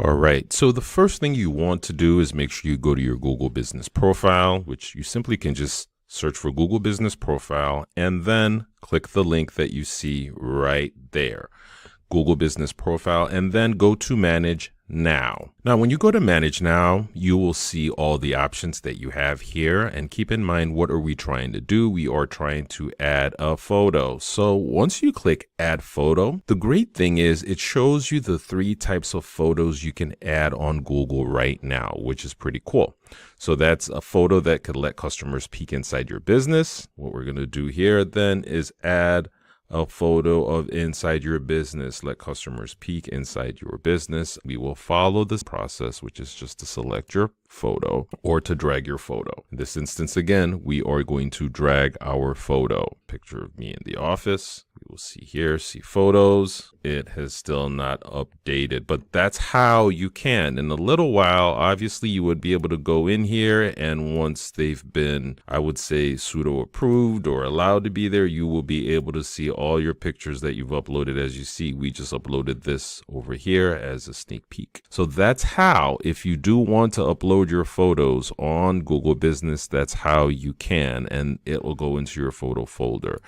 All right, so the first thing you want to do is make sure you go to your Google Business Profile, which you simply can just search for Google Business Profile and then click the link that you see right there, Google Business Profile, and then go to Manage Now. Now, when you go to Manage Now, you will see all the options that you have here. And keep in mind, what are we trying to do? We are trying to add a photo. So once you click Add Photo, the great thing is it shows you the 3 types of photos you can add on Google right now, which is pretty cool. So that's a photo that could let customers peek inside your business. What we're going to do here then is add a photo of inside your business. Let customers peek inside your business. We will follow this process, which is just to select your photo or to drag your photo. In this instance, again, we are going to drag our photo. Picture of me in the office. We will see here, see photos. It has still not updated, but that's how you can. In a little while, obviously, you would be able to go in here, and once they've been, I would say, pseudo approved or allowed to be there, you will be able to see all your pictures that you've uploaded. As you see, we just uploaded this over here as a sneak peek. So that's how, if you do want to upload your photos on Google Business, that's how you can, and it will go into your photo folder.